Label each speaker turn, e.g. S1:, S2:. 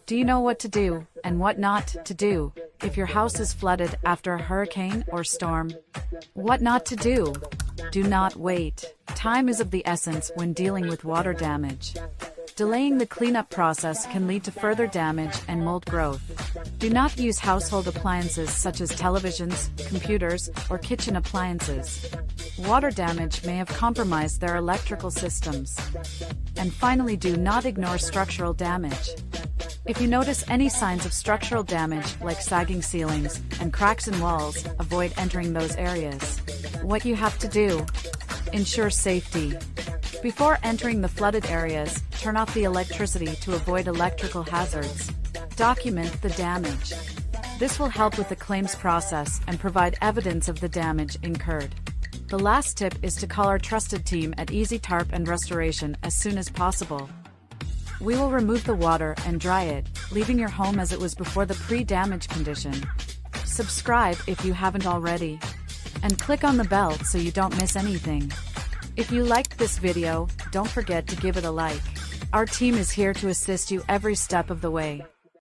S1: Do you know what to do and what not to do if your house is flooded after a hurricane or storm? What not to do? Do not wait. Time is of the essence when dealing with water damage. Delaying the cleanup process can lead to further damage and mold growth. Do not use household appliances such as televisions, computers, or kitchen appliances. Water damage may have compromised their electrical systems. And finally, do not ignore structural damage. If you notice any signs of structural damage like sagging ceilings and cracks in walls, avoid entering those areas. What you have to do: ensure safety. Before entering the flooded areas, turn off the electricity to avoid electrical hazards. Document the damage. This will help with the claims process and provide evidence of the damage incurred. The last tip is to call our trusted team at Easy Tarp and Restoration as soon as possible. We will remove the water and dry it, leaving your home as it was before the pre-damage condition. Subscribe if you haven't already, and click on the bell so you don't miss anything. If you liked this video, don't forget to give it a like. Our team is here to assist you every step of the way.